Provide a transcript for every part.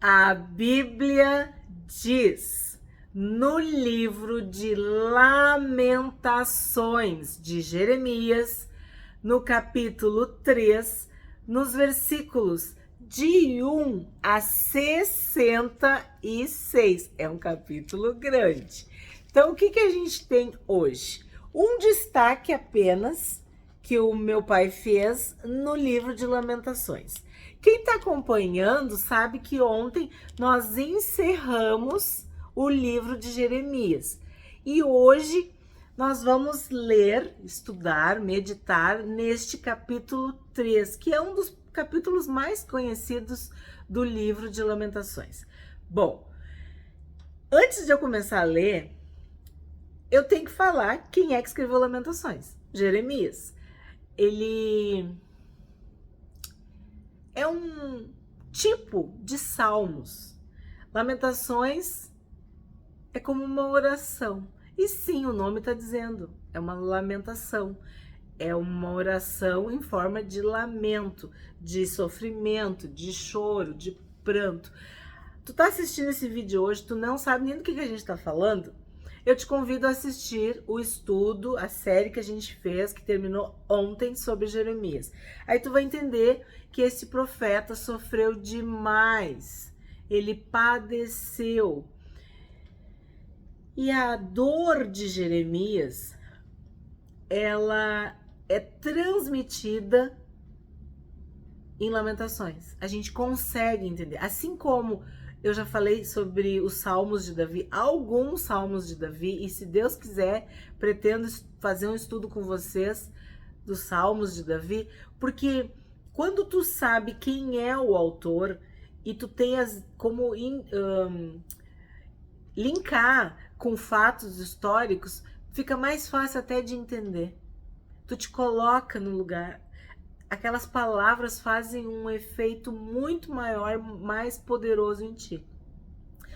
A Bíblia diz no livro de Lamentações de Jeremias, no capítulo 3, nos versículos de 1 a 66. É um capítulo grande. Então, o que a gente tem hoje? Um destaque apenas que o meu pai fez no livro de Lamentações. Quem está acompanhando sabe que ontem nós encerramos o livro de Jeremias. E hoje nós vamos ler, estudar, meditar neste capítulo 3, que é um dos capítulos mais conhecidos do livro de Lamentações. Bom, antes de eu começar a ler, eu tenho que falar quem é que escreveu Lamentações. Jeremias. Ele é um tipo de salmos. Lamentações é como uma oração. E sim, o nome está dizendo, é uma lamentação. É uma oração em forma de lamento, de sofrimento, de choro, de pranto. Tu tá assistindo esse vídeo hoje, tu não sabe nem do que a gente tá falando? Eu te convido a assistir o estudo, a série que a gente fez, que terminou ontem, sobre Jeremias. Aí tu vai entender que esse profeta sofreu demais. Ele padeceu. E a dor de Jeremias, ela é transmitida em Lamentações. A gente consegue entender. Assim como eu já falei sobre os Salmos de Davi, alguns Salmos de Davi, e se Deus quiser, pretendo fazer um estudo com vocês dos Salmos de Davi, porque quando tu sabe quem é o autor e tu tem como linkar com fatos históricos, fica mais fácil até de entender. Tu te coloca no lugar. Aquelas palavras fazem um efeito muito maior, mais poderoso em ti.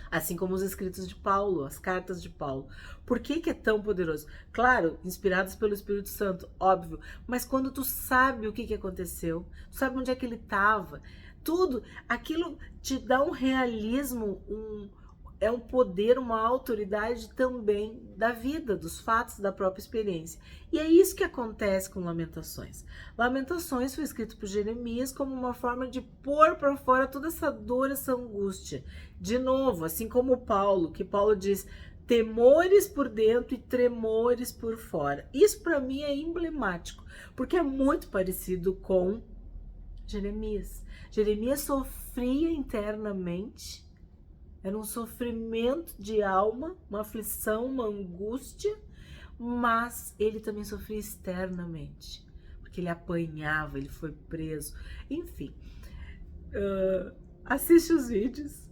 Assim como os escritos de Paulo, as cartas de Paulo. Por que é tão poderoso? Claro, inspirados pelo Espírito Santo, óbvio. Mas quando tu sabe o que aconteceu, tu sabe onde é que ele estava, tudo, aquilo te dá um realismo, é um poder, uma autoridade também da vida, dos fatos, da própria experiência. E é isso que acontece com Lamentações. Lamentações foi escrito por Jeremias como uma forma de pôr para fora toda essa dor, essa angústia. De novo, assim como Paulo, que Paulo diz temores por dentro e tremores por fora. Isso para mim é emblemático, porque é muito parecido com Jeremias. Jeremias sofria internamente. Era um sofrimento de alma, uma aflição, uma angústia, mas ele também sofria externamente, porque ele apanhava, ele foi preso, enfim. Assiste os vídeos,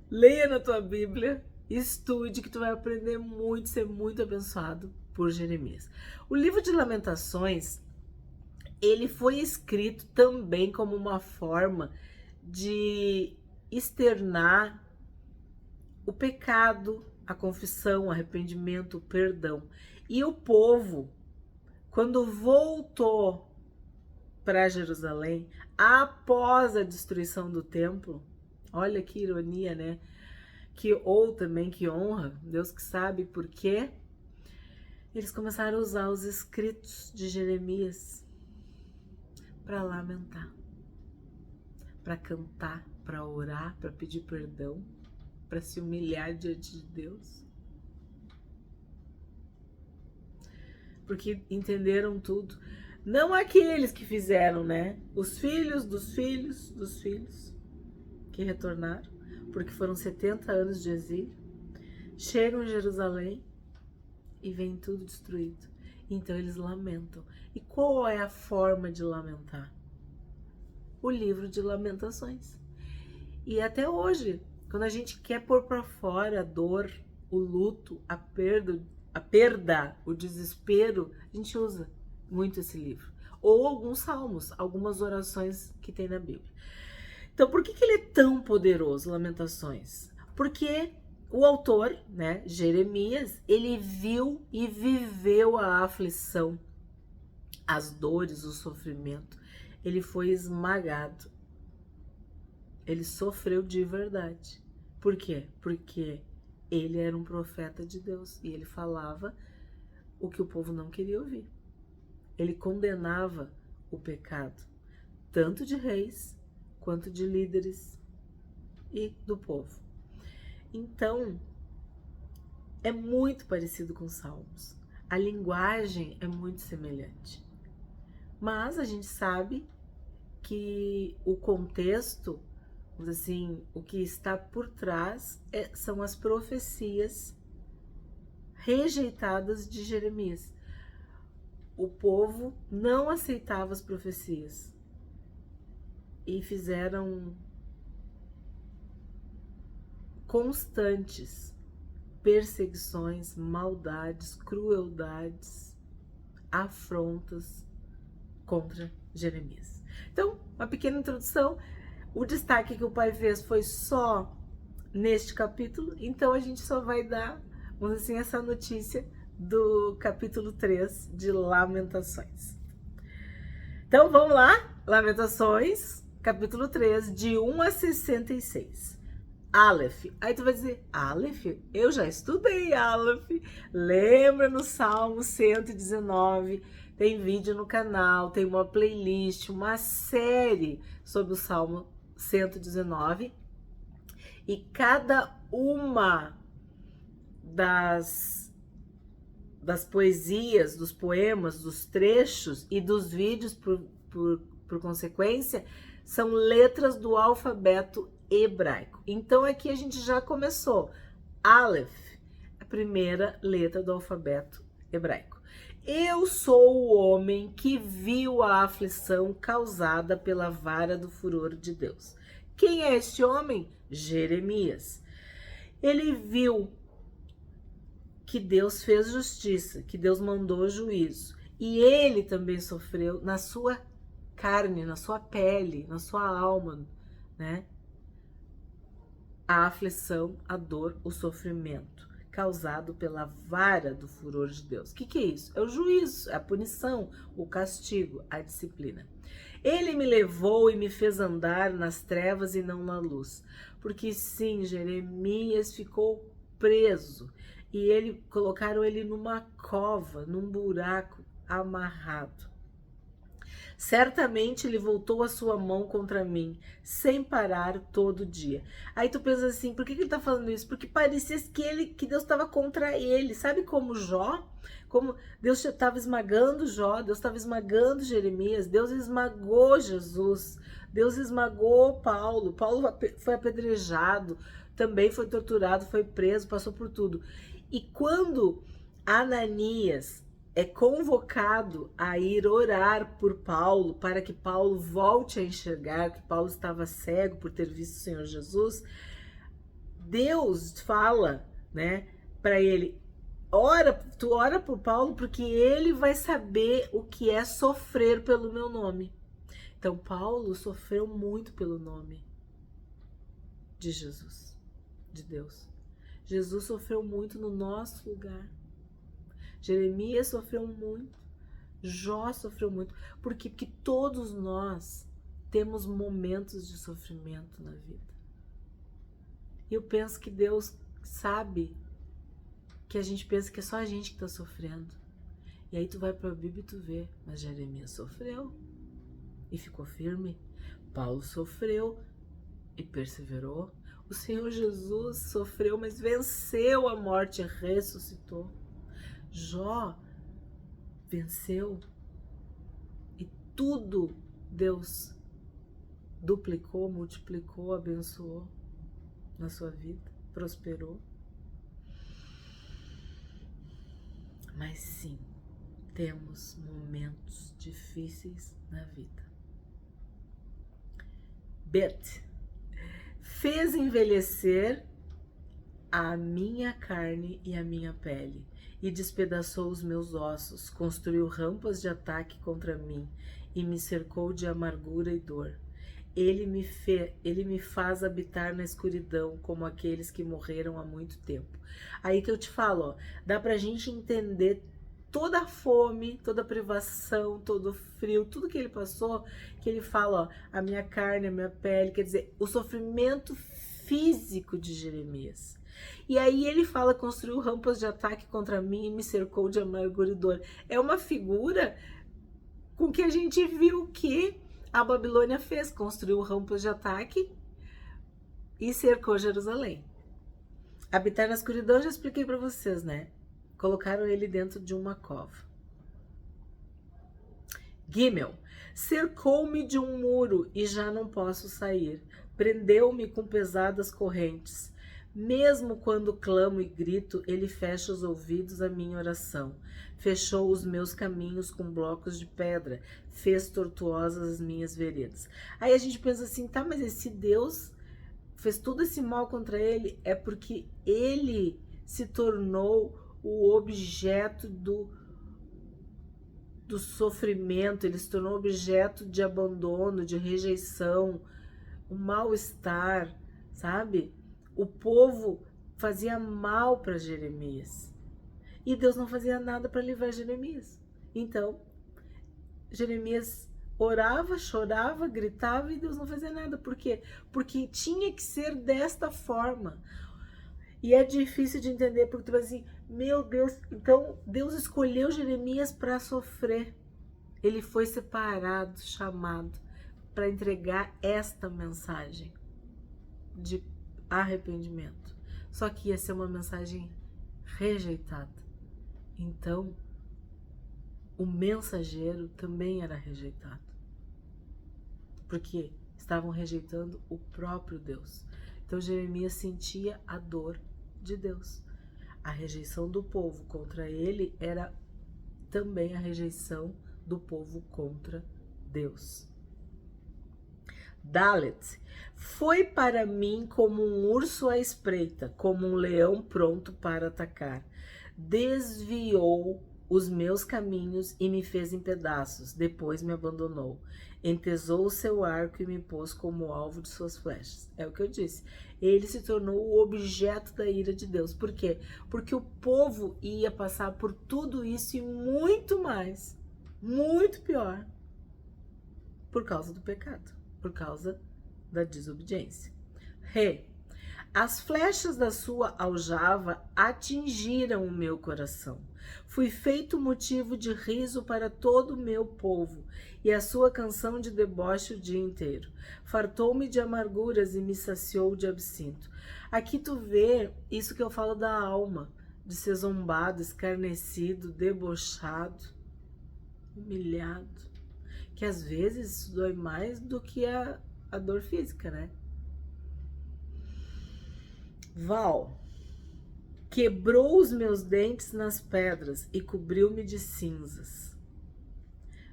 leia na tua Bíblia, estude, que tu vai aprender muito, ser muito abençoado por Jeremias. O livro de Lamentações, ele foi escrito também como uma forma de externar o pecado, a confissão, o arrependimento, o perdão. E o povo, quando voltou para Jerusalém, após a destruição do templo, olha que ironia, né? Ou também que honra, Deus que sabe por quê, eles começaram a usar os escritos de Jeremias para lamentar, para cantar, para orar, para pedir perdão, para se humilhar diante de Deus. Porque entenderam tudo. Não aqueles que fizeram, né? Os filhos dos filhos dos filhos que retornaram, porque foram 70 anos de exílio, chegam em Jerusalém e vem tudo destruído. Então eles lamentam. E qual é a forma de lamentar? O livro de Lamentações. E até hoje, quando a gente quer pôr para fora a dor, o luto, a perda, o desespero, a gente usa muito esse livro. Ou alguns salmos, algumas orações que tem na Bíblia. Então, por que ele é tão poderoso, Lamentações? Porque o autor, né, Jeremias, ele viu e viveu a aflição, as dores, o sofrimento. Ele foi esmagado. Ele sofreu de verdade. Por quê? Porque ele era um profeta de Deus e ele falava o que o povo não queria ouvir. Ele condenava o pecado, tanto de reis quanto de líderes e do povo. Então, é muito parecido com Salmos. A linguagem é muito semelhante. Mas a gente sabe que o contexto, assim, o que está por trás são as profecias rejeitadas de Jeremias. O povo não aceitava as profecias e fizeram constantes perseguições, maldades, crueldades, afrontas contra Jeremias. Então, uma pequena introdução. O destaque que o pai fez foi só neste capítulo, então a gente só vai dar, vamos dizer assim, essa notícia do capítulo 3 de Lamentações. Então vamos lá, Lamentações, capítulo 3, de 1 a 66. Aleph. Aí tu vai dizer, Aleph? Eu já estudei Aleph. Lembra no Salmo 119? Tem vídeo no canal, tem uma playlist, uma série sobre o Salmo 119. E cada uma das poesias, dos poemas, dos trechos e dos vídeos, por consequência, são letras do alfabeto hebraico. Então aqui a gente já começou. Aleph, a primeira letra do alfabeto hebraico. Eu sou o homem que viu a aflição causada pela vara do furor de Deus. Quem é este homem? Jeremias. Ele viu que Deus fez justiça, que Deus mandou juízo. E ele também sofreu na sua carne, na sua pele, na sua alma, né? A aflição, a dor, o sofrimento causado pela vara do furor de Deus. O que é isso? É o juízo, é a punição, o castigo, a disciplina. Ele me levou e me fez andar nas trevas e não na luz. Porque sim, Jeremias ficou preso e colocaram ele numa cova, num buraco, amarrado. Certamente ele voltou a sua mão contra mim, sem parar todo dia. Aí tu pensa assim, por que ele tá falando isso? Porque parecia que Deus estava contra ele. Sabe como Jó? Como Deus estava esmagando Jó, Deus estava esmagando Jeremias, Deus esmagou Jesus, Deus esmagou Paulo. Paulo foi apedrejado, também foi torturado, foi preso, passou por tudo. E quando Ananias é convocado a ir orar por Paulo, para que Paulo volte a enxergar, que Paulo estava cego por ter visto o Senhor Jesus, Deus fala, né, para ele, tu ora por Paulo porque ele vai saber o que é sofrer pelo meu nome. Então Paulo sofreu muito pelo nome de Jesus, de Deus. Jesus sofreu muito no nosso lugar. Jeremias sofreu muito, Jó sofreu muito. Por quê? Porque todos nós temos momentos de sofrimento na vida. E eu penso que Deus sabe que a gente pensa que é só a gente que está sofrendo. E aí tu vai para a Bíblia e tu vê, mas Jeremias sofreu e ficou firme. Paulo sofreu e perseverou. O Senhor Jesus sofreu, mas venceu a morte e ressuscitou. Jó venceu e tudo Deus duplicou, multiplicou, abençoou na sua vida, prosperou. Mas sim, temos momentos difíceis na vida. Bet fez envelhecer a minha carne e a minha pele, e despedaçou os meus ossos, construiu rampas de ataque contra mim, e me cercou de amargura e dor. Ele me faz habitar na escuridão, como aqueles que morreram há muito tempo. Aí que eu te falo, ó, dá pra gente entender toda a fome, toda a privação, todo o frio, tudo que ele passou, que ele fala, ó, a minha carne, a minha pele, quer dizer, o sofrimento físico de Jeremias. E aí ele fala, construiu rampas de ataque contra mim e me cercou de amargura e dor. É uma figura com que a gente viu que a Babilônia fez, construiu rampas de ataque e cercou Jerusalém. Habitar na escuridão, já expliquei para vocês, né? Colocaram ele dentro de uma cova. Gimel, cercou-me de um muro e já não posso sair. Prendeu-me com pesadas correntes. Mesmo quando clamo e grito, ele fecha os ouvidos à minha oração. Fechou os meus caminhos com blocos de pedra. Fez tortuosas as minhas veredas. Aí a gente pensa assim, tá, mas esse Deus fez todo esse mal contra ele, é porque ele se tornou o objeto do sofrimento, ele se tornou objeto de abandono, de rejeição, o mal-estar, sabe? O povo fazia mal para Jeremias e Deus não fazia nada para livrar Jeremias. Então, Jeremias orava, chorava, gritava e Deus não fazia nada. Por quê? Porque tinha que ser desta forma. E é difícil de entender, porque tu vai assim, meu Deus, então Deus escolheu Jeremias para sofrer. Ele foi separado, chamado para entregar esta mensagem de arrependimento. Só que ia ser uma mensagem rejeitada. Então, o mensageiro também era rejeitado. Porque estavam rejeitando o próprio Deus. Então Jeremias sentia a dor de Deus. A rejeição do povo contra ele era também a rejeição do povo contra Deus. Dalet, foi para mim como um urso à espreita, como um leão pronto para atacar. Desviou os meus caminhos e me fez em pedaços, depois me abandonou. Entesou o seu arco e me pôs como alvo de suas flechas. É o que eu disse. Ele se tornou o objeto da ira de Deus. Por quê? Porque o povo ia passar por tudo isso e muito mais, muito pior, por causa do pecado, por causa da desobediência. As flechas da sua aljava atingiram o meu coração. Fui feito motivo de riso para todo o meu povo, e a sua canção de deboche o dia inteiro. Fartou-me de amarguras e me saciou de absinto. Aqui tu vê isso que eu falo da alma, de ser zombado, escarnecido, debochado, humilhado. Que às vezes isso dói mais do que a dor física, né? Val, quebrou os meus dentes nas pedras e cobriu-me de cinzas.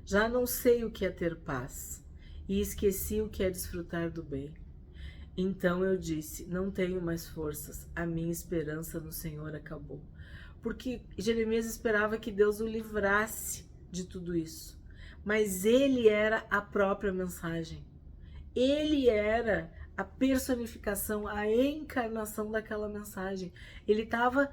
Já não sei o que é ter paz e esqueci o que é desfrutar do bem. Então eu disse, não tenho mais forças, a minha esperança no Senhor acabou. Porque Jeremias esperava que Deus o livrasse de tudo isso. Mas ele era a própria mensagem. Ele era a personificação, a encarnação daquela mensagem. Ele estava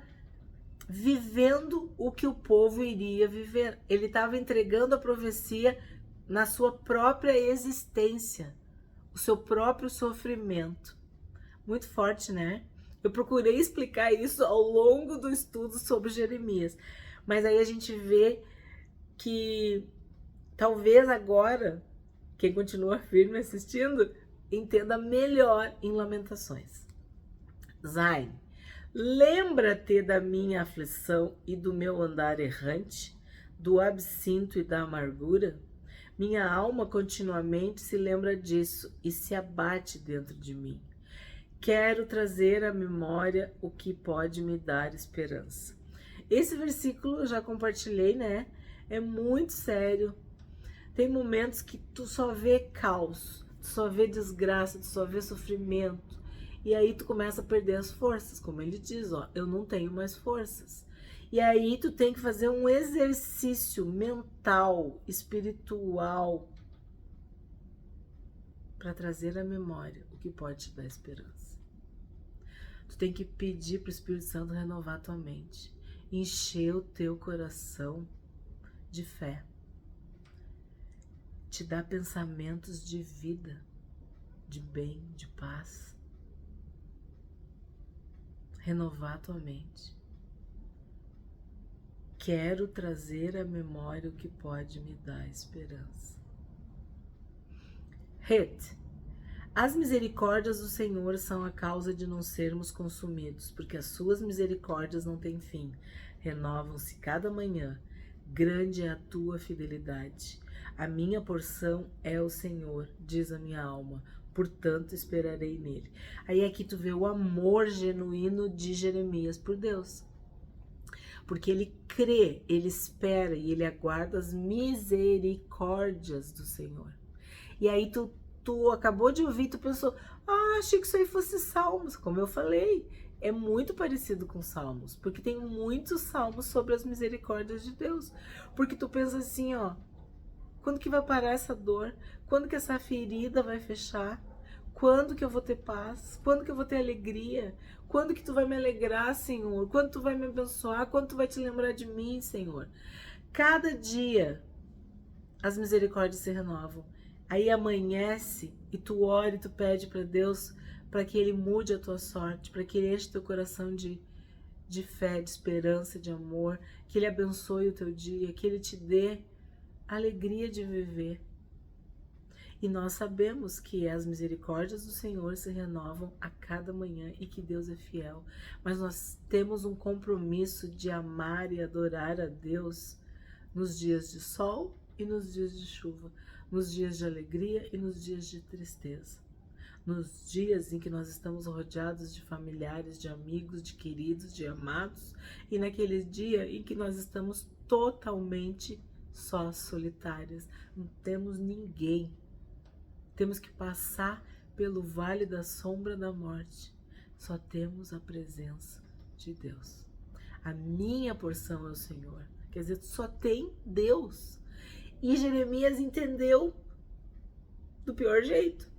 vivendo o que o povo iria viver. Ele estava entregando a profecia na sua própria existência, o seu próprio sofrimento. Muito forte, né? Eu procurei explicar isso ao longo do estudo sobre Jeremias, mas aí a gente vê que talvez agora, quem continua firme assistindo, entenda melhor em Lamentações. Zayn, lembra-te da minha aflição e do meu andar errante, do absinto e da amargura? Minha alma continuamente se lembra disso e se abate dentro de mim. Quero trazer à memória o que pode me dar esperança. Esse versículo eu já compartilhei, né? É muito sério. Tem momentos que tu só vê caos, tu só vê desgraça, tu só vê sofrimento. E aí tu começa a perder as forças, como ele diz, ó, eu não tenho mais forças. E aí tu tem que fazer um exercício mental, espiritual, para trazer à memória o que pode te dar esperança. Tu tem que pedir para o Espírito Santo renovar tua mente, encher o teu coração de fé, te dá pensamentos de vida, de bem, de paz, renovar a tua mente. Quero trazer à memória o que pode me dar esperança. As misericórdias do Senhor são a causa de não sermos consumidos, porque as suas misericórdias não têm fim, renovam-se cada manhã. Grande é a tua fidelidade. A minha porção é o Senhor, diz a minha alma, portanto esperarei nele. Aí aqui tu vê o amor genuíno de Jeremias por Deus. Porque ele crê, ele espera e ele aguarda as misericórdias do Senhor. E aí tu acabou de ouvir, tu pensou, achei que isso aí fosse Salmos. Como eu falei, é muito parecido com Salmos, porque tem muitos salmos sobre as misericórdias de Deus. Porque tu pensa assim, quando que vai parar essa dor? Quando que essa ferida vai fechar? Quando que eu vou ter paz? Quando que eu vou ter alegria? Quando que tu vai me alegrar, Senhor? Quando tu vai me abençoar? Quando tu vai te lembrar de mim, Senhor? Cada dia as misericórdias se renovam. Aí amanhece e tu ora e tu pede para Deus para que Ele mude a tua sorte, para que Ele enche teu coração de fé, de esperança, de amor, que Ele abençoe o teu dia, que Ele te dê alegria de viver. E nós sabemos que as misericórdias do Senhor se renovam a cada manhã e que Deus é fiel. Mas nós temos um compromisso de amar e adorar a Deus nos dias de sol e nos dias de chuva, nos dias de alegria e nos dias de tristeza. Nos dias em que nós estamos rodeados de familiares, de amigos, de queridos, de amados, e naquele dia em que nós estamos totalmente sós, solitárias, não temos ninguém. Temos que passar pelo vale da sombra da morte. Só temos a presença de Deus. A minha porção é o Senhor. Quer dizer, só tem Deus. E Jeremias entendeu do pior jeito.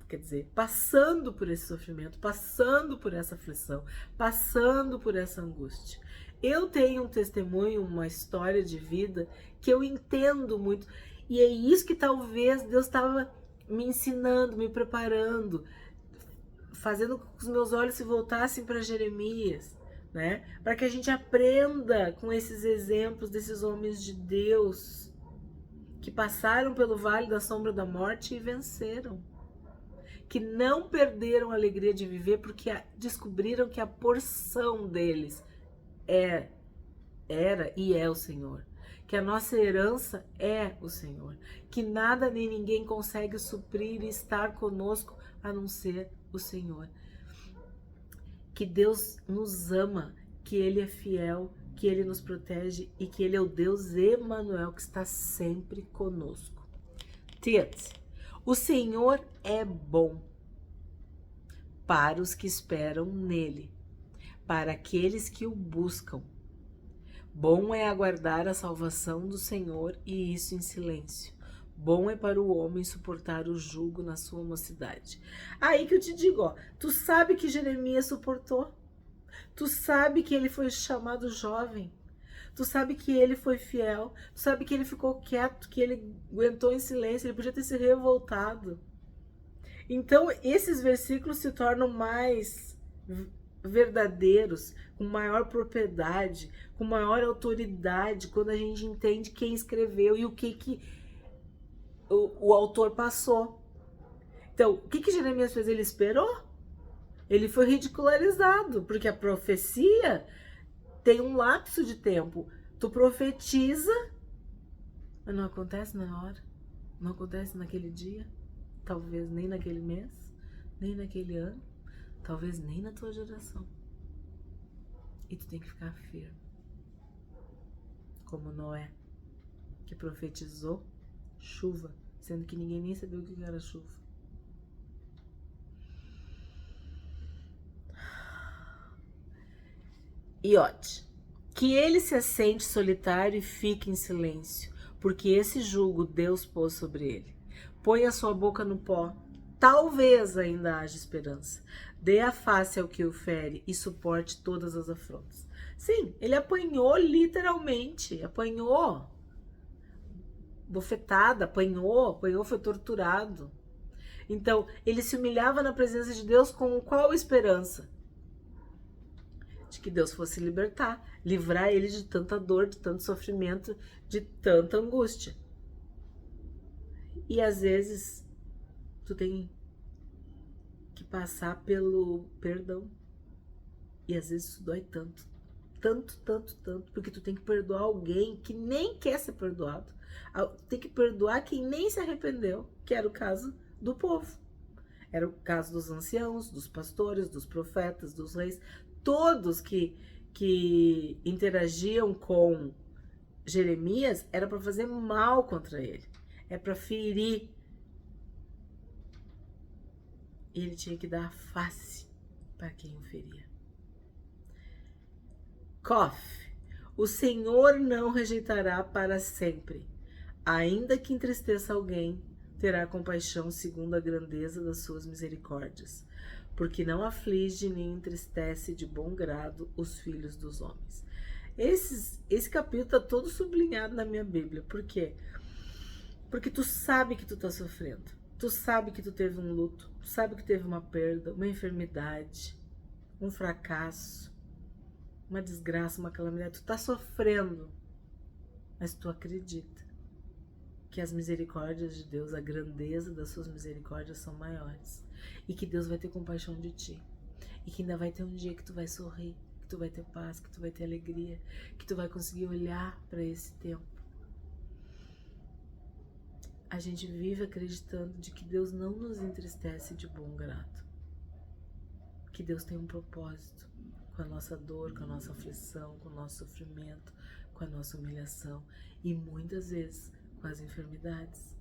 Quer dizer, passando por esse sofrimento, passando por essa aflição, passando por essa angústia. Eu tenho um testemunho, uma história de vida que eu entendo muito. E é isso que talvez Deus estava me ensinando, me preparando, fazendo com que os meus olhos se voltassem para Jeremias, né? Para que a gente aprenda com esses exemplos desses homens de Deus que passaram pelo vale da sombra da morte e venceram, que não perderam a alegria de viver porque descobriram que a porção deles era e é o Senhor, que a nossa herança é o Senhor, que nada nem ninguém consegue suprir e estar conosco a não ser o Senhor, que Deus nos ama, que Ele é fiel, que Ele nos protege e que Ele é o Deus Emanuel que está sempre conosco. O Senhor é bom para os que esperam nele, para aqueles que o buscam. Bom é aguardar a salvação do Senhor e isso em silêncio. Bom é para o homem suportar o jugo na sua mocidade. Aí que eu te digo, tu sabe que Jeremias suportou. Tu sabe que ele foi chamado jovem. Tu sabe que ele foi fiel. Tu sabe que ele ficou quieto, que ele aguentou em silêncio. Ele podia ter se revoltado. Então, esses versículos se tornam mais verdadeiros, com maior propriedade, com maior autoridade, quando a gente entende quem escreveu e o que o autor passou. Então, o que Jeremias fez? Ele esperou. Ele foi ridicularizado, porque a profecia tem um lapso de tempo. Tu profetiza, mas não acontece na hora, não acontece naquele dia, talvez nem naquele mês, nem naquele ano, talvez nem na tua geração. E tu tem que ficar firme, como Noé, que profetizou chuva, sendo que ninguém nem sabia o que era chuva. Iote, que ele se assente solitário e fique em silêncio, porque esse jugo Deus pôs sobre ele. Põe a sua boca no pó, talvez ainda haja esperança. Dê a face ao que o fere e suporte todas as afrontas. Sim, ele apanhou literalmente, apanhou. bofetada, apanhou, foi torturado. Então, ele se humilhava na presença de Deus com qual esperança? De que Deus fosse libertar, livrar ele de tanta dor, de tanto sofrimento, de tanta angústia. E às vezes, tu tem que passar pelo perdão. E às vezes isso dói tanto. Tanto, porque tu tem que perdoar alguém que nem quer ser perdoado. Tem que perdoar quem nem se arrependeu, que era o caso do povo. Era o caso dos anciãos, dos pastores, dos profetas, dos reis, todos que interagiam com Jeremias era para fazer mal contra ele, é para ferir. E ele tinha que dar a face para quem o feria. Kof, o Senhor não rejeitará para sempre, ainda que entristeça alguém, terá compaixão segundo a grandeza das suas misericórdias, porque não aflige nem entristece de bom grado os filhos dos homens. Esse capítulo está todo sublinhado na minha Bíblia. Por quê? Porque tu sabe que tu está sofrendo. Tu sabe que tu teve um luto. Tu sabe que teve uma perda, uma enfermidade, um fracasso, uma desgraça, uma calamidade. Tu está sofrendo, mas tu acredita que as misericórdias de Deus, a grandeza das suas misericórdias são maiores. E que Deus vai ter compaixão de ti. E que ainda vai ter um dia que tu vai sorrir, que tu vai ter paz, que tu vai ter alegria, que tu vai conseguir olhar para esse tempo. A gente vive acreditando de que Deus não nos entristece de bom grado. Que Deus tem um propósito com a nossa dor, com a nossa aflição, com o nosso sofrimento, com a nossa humilhação e muitas vezes com as enfermidades,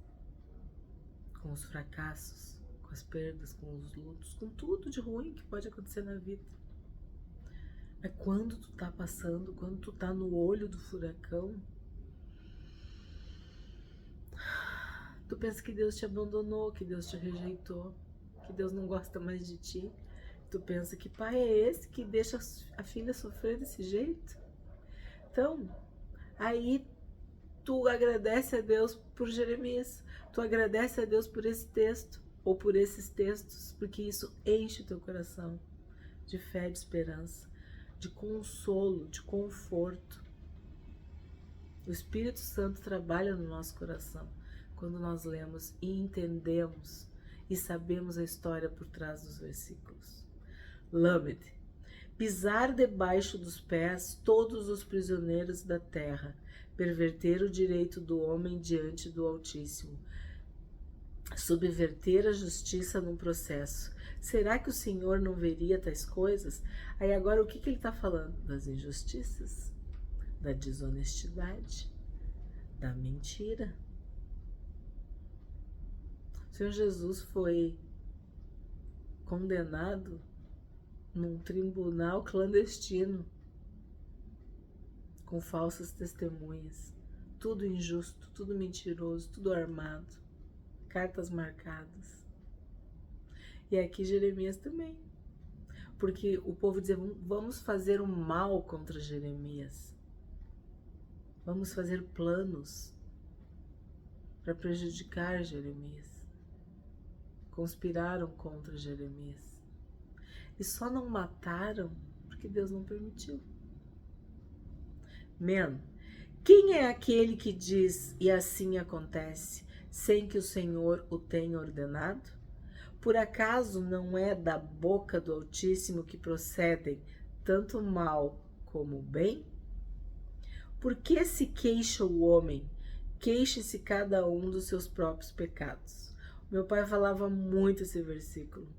com os fracassos, com as perdas, com os lutos, com tudo de ruim que pode acontecer na vida. Mas quando tu tá passando, quando tu tá no olho do furacão, tu pensa que Deus te abandonou, que Deus te rejeitou, que Deus não gosta mais de ti. Tu pensa que pai é esse que deixa a filha sofrer desse jeito? Então, aí tu agradece a Deus por Jeremias, tu agradece a Deus por esse texto, ou por esses textos, porque isso enche o teu coração de fé, de esperança, de consolo, de conforto. O Espírito Santo trabalha no nosso coração quando nós lemos e entendemos e sabemos a história por trás dos versículos. Lamed, pisar debaixo dos pés todos os prisioneiros da terra, perverter o direito do homem diante do Altíssimo, subverter a justiça num processo. Será que o Senhor não veria tais coisas? Aí agora o que ele está falando? Das injustiças, da desonestidade, da mentira. O Senhor Jesus foi condenado num tribunal clandestino, com falsas testemunhas, tudo injusto, tudo mentiroso, tudo armado, cartas marcadas. E aqui Jeremias também, porque o povo dizia, vamos fazer um mal contra Jeremias, vamos fazer planos para prejudicar Jeremias, conspiraram contra Jeremias. E só não mataram porque Deus não permitiu. Quem é aquele que diz e assim acontece, sem que o Senhor o tenha ordenado? Por acaso não é da boca do Altíssimo que procedem tanto o mal como o bem? Por que se queixa o homem? Queixe-se cada um dos seus próprios pecados. Meu pai falava muito esse versículo.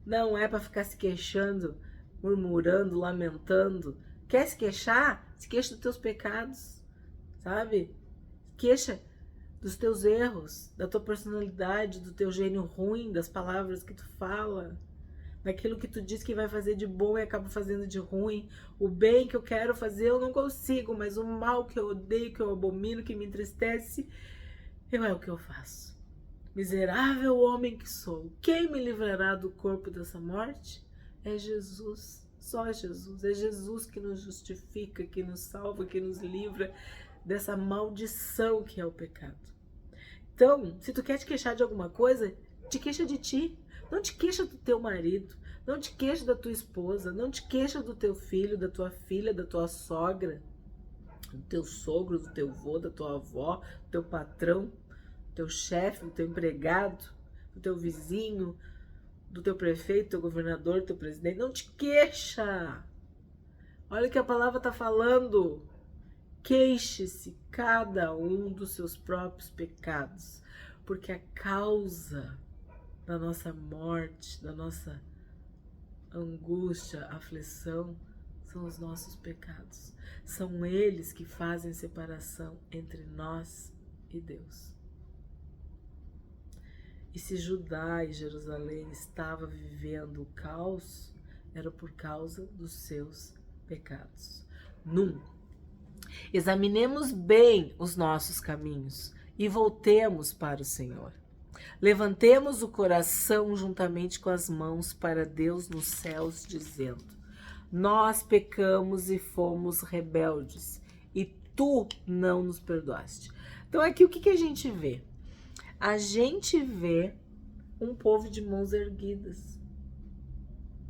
Não é para ficar se queixando, murmurando, lamentando. Quer se queixar? Se queixa dos teus pecados, sabe? Queixa dos teus erros, da tua personalidade, do teu gênio ruim, das palavras que tu fala, daquilo que tu diz que vai fazer de bom e acaba fazendo de ruim. O bem que eu quero fazer eu não consigo, mas o mal que eu odeio, que eu abomino, que me entristece, é o que eu faço. Miserável homem que sou, quem me livrará do corpo dessa morte? É Jesus, só Jesus. É Jesus que nos justifica, que nos salva, que nos livra dessa maldição que é o pecado. Então, se tu quer te queixar de alguma coisa, te queixa de ti. Não te queixa do teu marido, não te queixa da tua esposa, não te queixa do teu filho, da tua filha, da tua sogra, do teu sogro, do teu avô, da tua avó, do teu patrão, do teu chefe, do teu empregado, do teu vizinho, do teu prefeito, do teu governador, do teu presidente. Não te queixa. Olha o que a palavra está falando. Queixe-se cada um dos seus próprios pecados, porque a causa da nossa morte, da nossa angústia, aflição, são os nossos pecados. São eles que fazem separação entre nós e Deus. E se Judá e Jerusalém estava vivendo o caos, era por causa dos seus pecados. Examinemos bem os nossos caminhos e voltemos para o Senhor. Levantemos o coração juntamente com as mãos para Deus nos céus, dizendo: nós pecamos e fomos rebeldes, e tu não nos perdoaste. Então aqui o que a gente vê? A gente vê um povo de mãos erguidas,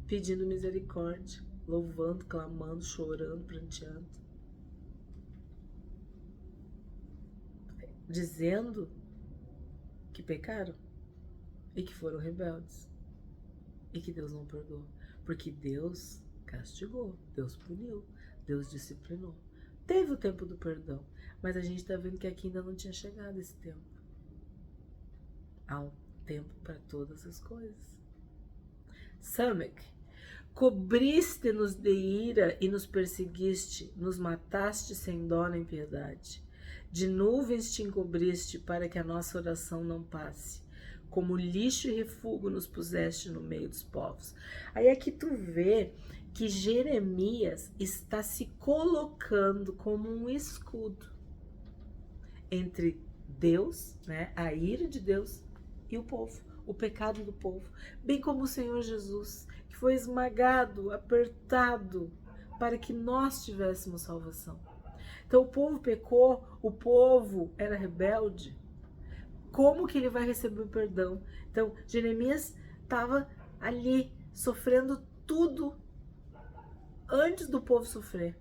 pedindo misericórdia, louvando, clamando, chorando, pranteando, dizendo que pecaram e que foram rebeldes e que Deus não perdoou, porque Deus castigou, Deus puniu, Deus disciplinou. Teve o tempo do perdão, mas a gente está vendo que aqui ainda não tinha chegado esse tempo. Há um tempo para todas as coisas. Samek, cobriste-nos de ira e nos perseguiste, nos mataste sem dó nem piedade. De nuvens te encobriste para que a nossa oração não passe. Como lixo e refúgio nos puseste no meio dos povos. Aí aqui tu vê que Jeremias está se colocando como um escudo entre Deus, né, a ira de Deus, e o povo, o pecado do povo. Bem como o Senhor Jesus, que foi esmagado, apertado, para que nós tivéssemos salvação. Então o povo pecou, o povo era rebelde. Como que ele vai receber o perdão? Então Jeremias estava ali sofrendo tudo antes do povo sofrer,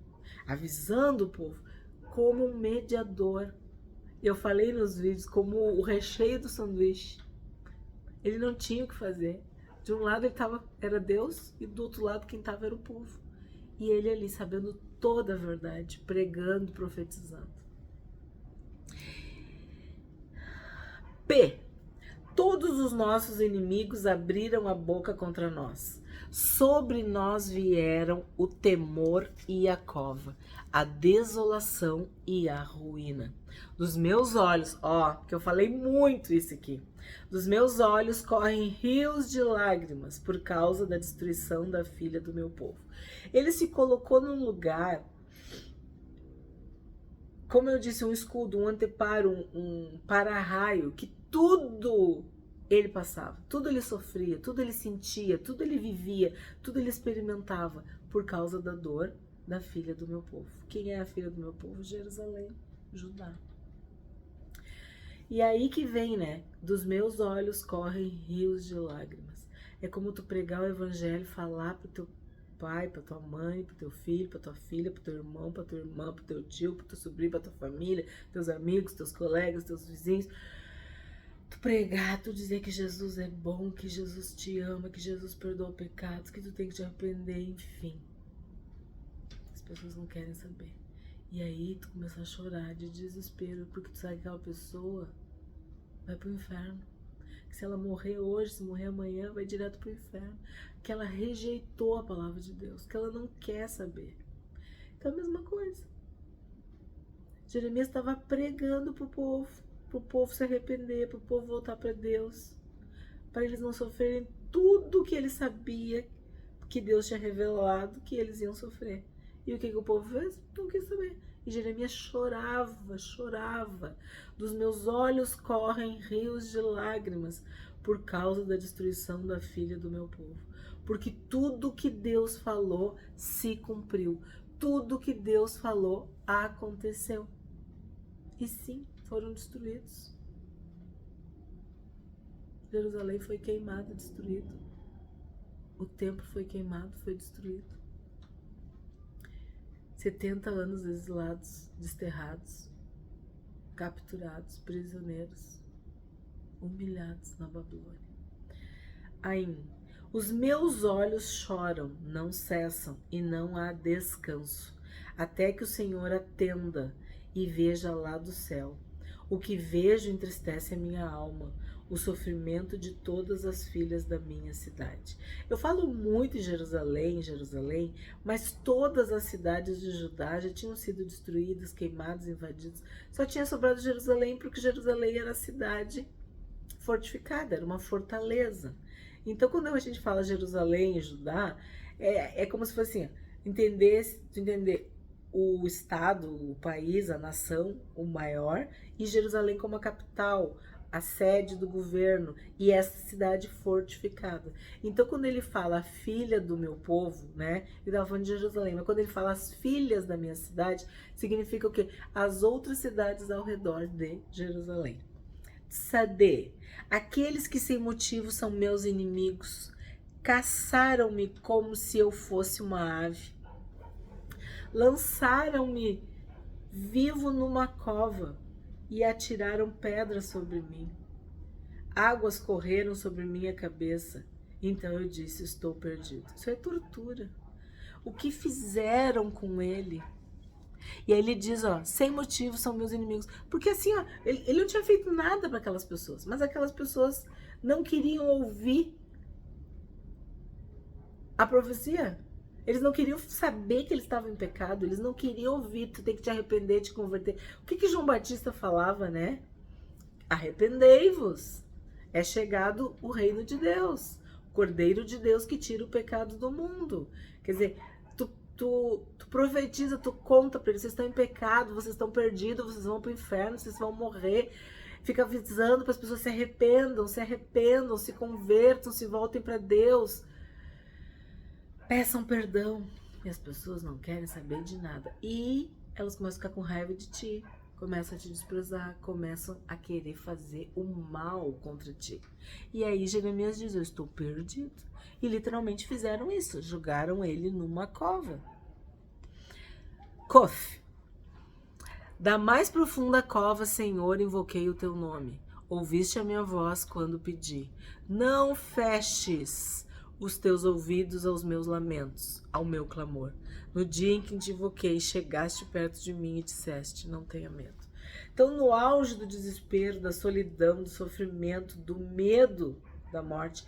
avisando o povo como um mediador. Eu falei nos vídeos como o recheio do sanduíche. Ele não tinha o que fazer. De um lado era Deus e do outro lado quem estava era o povo. E ele ali sabendo toda a verdade, pregando, profetizando. P. Todos os nossos inimigos abriram a boca contra nós. Sobre nós vieram o temor e a cova, a desolação e a ruína. Dos meus olhos, que eu falei muito isso aqui. Dos meus olhos correm rios de lágrimas por causa da destruição da filha do meu povo. Ele se colocou num lugar, como eu disse, um escudo, um anteparo, um para-raio, que tudo ele passava, tudo ele sofria, tudo ele sentia, tudo ele vivia, tudo ele experimentava por causa da dor da filha do meu povo. Quem é a filha do meu povo? Jerusalém, Judá. E aí que vem, né? Dos meus olhos correm rios de lágrimas. É como tu pregar o evangelho, falar pro teu pai, pra tua mãe, pro teu filho, pra tua filha, pro teu irmão, pra tua irmã, pro teu tio, pro teu sobrinho, pra tua família, teus amigos, teus colegas, teus vizinhos. Tu pregar, tu dizer que Jesus é bom, que Jesus te ama, que Jesus perdoa pecados, que tu tem que te arrepender, enfim. As pessoas não querem saber. E aí tu começa a chorar de desespero, porque tu sabe que aquela pessoa vai pro inferno. Que se ela morrer hoje, se morrer amanhã, vai direto pro inferno. Que ela rejeitou a palavra de Deus, que ela não quer saber. Então é a mesma coisa. Jeremias estava pregando pro povo se arrepender, pro povo voltar para Deus, para eles não sofrerem tudo que ele sabia que Deus tinha revelado que eles iam sofrer. E o que o povo fez? Não quis saber. E Jeremias chorava. Dos meus olhos correm rios de lágrimas por causa da destruição da filha do meu povo. Porque tudo que Deus falou se cumpriu. Tudo que Deus falou aconteceu. E sim, foram destruídos. Jerusalém foi queimado, destruído. O templo foi queimado, foi destruído. 70 anos exilados, desterrados, capturados, prisioneiros, humilhados na Babilônia. Aí, os meus olhos choram, não cessam e não há descanso, até que o Senhor atenda e veja lá do céu. O que vejo entristece a minha alma, o sofrimento de todas as filhas da minha cidade. Eu falo muito em Jerusalém, Jerusalém, mas todas as cidades de Judá já tinham sido destruídas, queimadas, invadidas. Só tinha sobrado Jerusalém porque Jerusalém era a cidade fortificada, era uma fortaleza. Então, quando a gente fala Jerusalém e Judá, é como se fosse assim, entender o estado, o país, a nação, o maior, e Jerusalém como a capital, a sede do governo, e essa cidade fortificada. Então, quando ele fala filha do meu povo, né, ele estava falando de Jerusalém, mas quando ele fala as filhas da minha cidade, significa o quê? As outras cidades ao redor de Jerusalém. Sadê, aqueles que sem motivo são meus inimigos, caçaram-me como se eu fosse uma ave. Lançaram-me vivo numa cova e atiraram pedras sobre mim. Águas correram sobre minha cabeça. Então eu disse, estou perdido. Isso é tortura. O que fizeram com ele? E aí ele diz, ó, sem motivo são meus inimigos. Porque assim, ó, ele não tinha feito nada para aquelas pessoas, mas aquelas pessoas não queriam ouvir a profecia. Eles não queriam saber que eles estavam em pecado, eles não queriam ouvir, tu tem que te arrepender, te converter. O que João Batista falava, né? Arrependei-vos, é chegado o reino de Deus, o Cordeiro de Deus que tira o pecado do mundo. Quer dizer, tu profetiza, tu conta para eles, vocês estão em pecado, vocês estão perdidos, vocês vão para o inferno, vocês vão morrer. Fica avisando para as pessoas se arrependam, se convertam, se voltem para Deus. Peçam perdão. E as pessoas não querem saber de nada. E elas começam a ficar com raiva de ti, começam a te desprezar, começam a querer fazer o mal contra ti. E aí Jeremias diz, eu estou perdido. E literalmente fizeram isso, jogaram ele numa cova. Kof. Da mais profunda cova, Senhor, invoquei o teu nome. Ouviste a minha voz quando pedi. Não feches os teus ouvidos aos meus lamentos, ao meu clamor. No dia em que te invoquei, chegaste perto de mim e disseste, não tenha medo. Então, no auge do desespero, da solidão, do sofrimento, do medo da morte,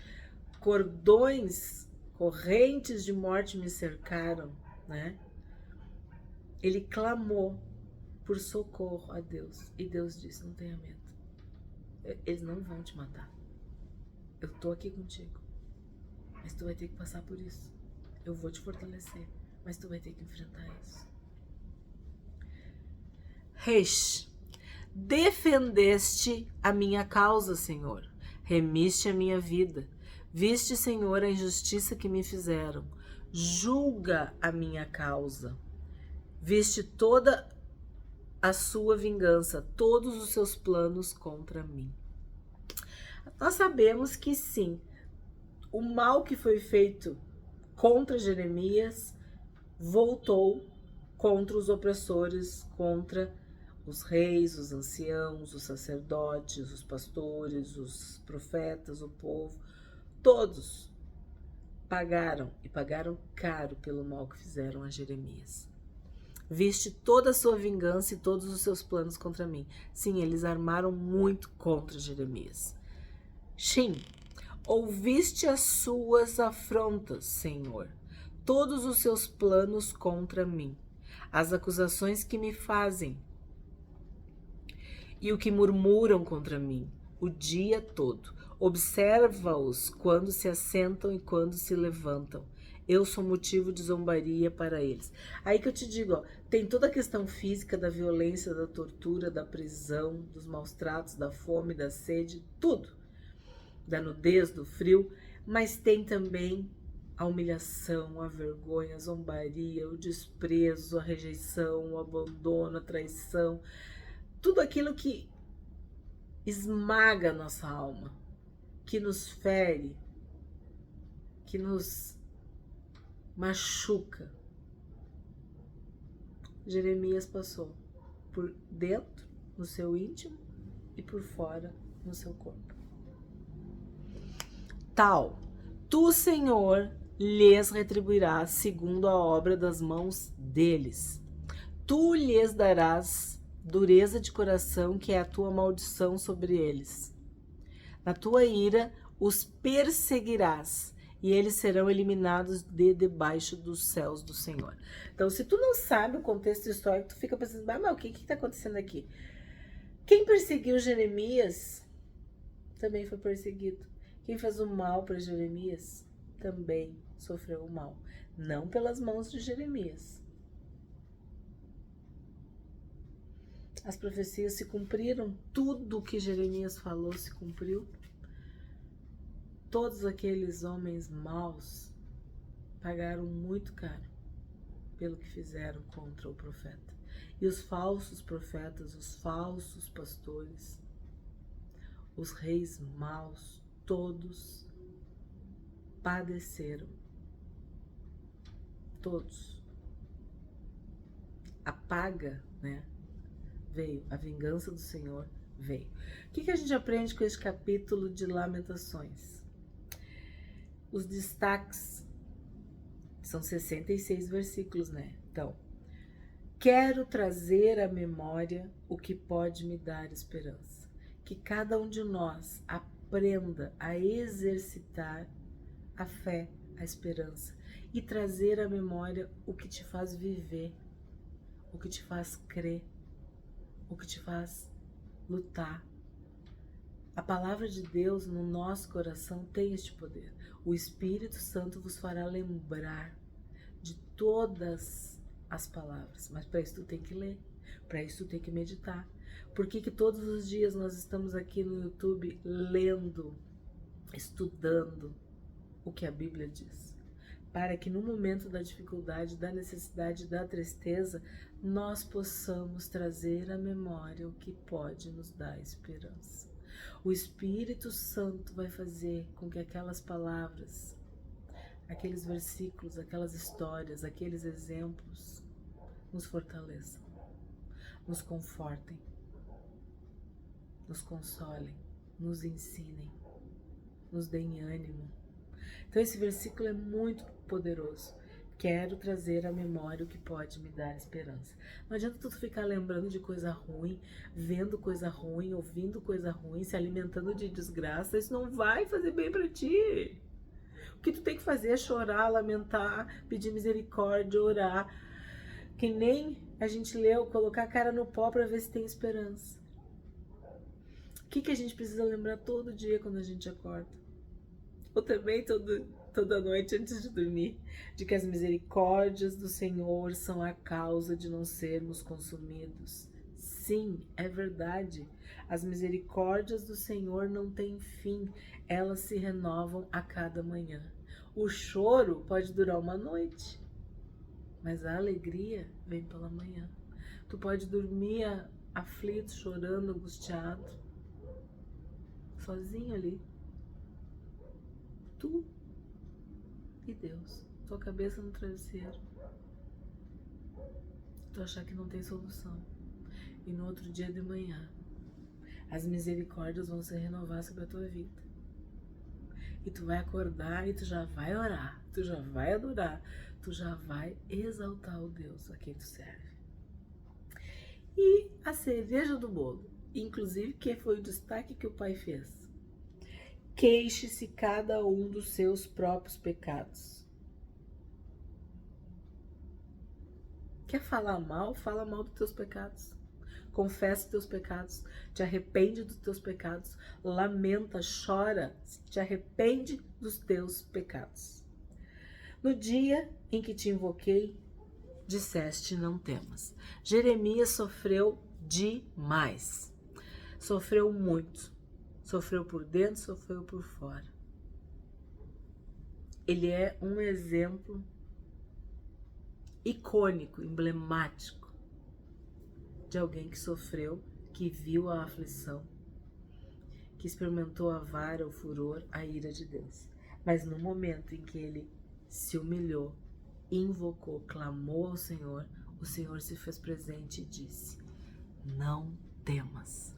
correntes de morte me cercaram, né? Ele clamou por socorro a Deus. E Deus disse, não tenha medo. Eles não vão te matar. Eu tô aqui contigo. Mas tu vai ter que passar por isso. Eu vou te fortalecer. Mas tu vai ter que enfrentar isso. Resh. Defendeste a minha causa, Senhor. Remiste a minha vida. Viste, Senhor, a injustiça que me fizeram. Julga a minha causa. Viste toda a sua vingança, todos os seus planos contra mim. Nós sabemos que sim, o mal que foi feito contra Jeremias voltou contra os opressores, contra os reis, os anciãos, os sacerdotes, os pastores, os profetas, o povo. Todos pagaram, e pagaram caro pelo mal que fizeram a Jeremias. Viste toda a sua vingança e todos os seus planos contra mim. Sim, eles armaram muito contra Jeremias. Shin, ouviste as suas afrontas, Senhor, todos os seus planos contra mim, as acusações que me fazem e o que murmuram contra mim o dia todo. Observa-os quando se assentam e quando se levantam. Eu sou motivo de zombaria para eles. Aí que eu te digo, ó, tem toda a questão física da violência, da tortura, da prisão, dos maus tratos, da fome, da sede, tudo. Da nudez, do frio, mas tem também a humilhação, a vergonha, a zombaria, o desprezo, a rejeição, o abandono, a traição, tudo aquilo que esmaga a nossa alma, que nos fere, que nos machuca, Jeremias passou por dentro, no seu íntimo, e por fora, no seu corpo. Tal, tu, Senhor, lhes retribuirás segundo a obra das mãos deles. Tu lhes darás dureza de coração, que é a tua maldição sobre eles. Na tua ira os perseguirás, e eles serão eliminados de debaixo dos céus do Senhor. Então, se tu não sabe o contexto histórico, tu fica pensando, mas o que está acontecendo aqui? Quem perseguiu Jeremias também foi perseguido. Quem fez o mal para Jeremias também sofreu o mal. Não pelas mãos de Jeremias. As profecias se cumpriram, tudo o que Jeremias falou se cumpriu. Todos aqueles homens maus pagaram muito caro pelo que fizeram contra o profeta. E os falsos profetas, os falsos pastores, os reis maus, todos padeceram. Todos. A paga, né? Veio. A vingança do Senhor veio. O que a gente aprende com esse capítulo de Lamentações? Os destaques são 66 versículos, né? Então, quero trazer à memória o que pode me dar esperança. Que cada um de nós aprenda a exercitar a fé, a esperança e trazer à memória o que te faz viver, o que te faz crer, o que te faz lutar. A palavra de Deus no nosso coração tem este poder. O Espírito Santo vos fará lembrar de todas as palavras. Mas para isso tu tem que ler, para isso tu tem que meditar. Por que todos os dias nós estamos aqui no YouTube lendo, estudando o que a Bíblia diz? Para que no momento da dificuldade, da necessidade, da tristeza, nós possamos trazer à memória o que pode nos dar esperança. O Espírito Santo vai fazer com que aquelas palavras, aqueles versículos, aquelas histórias, aqueles exemplos nos fortaleçam, nos confortem, nos consolem, nos ensinem, nos deem ânimo. Então esse versículo é muito poderoso. Quero trazer à memória o que pode me dar esperança. Não adianta tu ficar lembrando de coisa ruim, vendo coisa ruim, ouvindo coisa ruim, se alimentando de desgraça. Isso não vai fazer bem para ti. O que tu tem que fazer é chorar, lamentar, pedir misericórdia, orar. Que nem a gente leu, colocar a cara no pó para ver se tem esperança. O que a gente precisa lembrar todo dia quando a gente acorda? Ou também toda noite antes de dormir, de que as misericórdias do Senhor são a causa de não sermos consumidos. Sim, é verdade. As misericórdias do Senhor não têm fim, elas se renovam a cada manhã. O choro pode durar uma noite, mas a alegria vem pela manhã. Tu pode dormir aflito, chorando, angustiado, sozinho ali. Tu e Deus, tua cabeça no travesseiro, tu achar que não tem solução, e no outro dia de manhã as misericórdias vão se renovar sobre a tua vida, e tu vai acordar e tu já vai orar, tu já vai adorar, tu já vai exaltar o Deus a quem tu serve. E a cereja do bolo, inclusive, que foi o destaque que o pai fez: queixe-se cada um dos seus próprios pecados. Quer falar mal? Fala mal dos teus pecados. Confessa os teus pecados. Te arrepende dos teus pecados. Lamenta, chora. Te arrepende dos teus pecados. No dia em que te invoquei, disseste: não temas. Jeremias sofreu demais. Sofreu muito. Sofreu por dentro, sofreu por fora. Ele é um exemplo icônico, emblemático de alguém que sofreu, que viu a aflição, que experimentou a vara, o furor, a ira de Deus. Mas no momento em que ele se humilhou, invocou, clamou ao Senhor, o Senhor se fez presente e disse: não temas.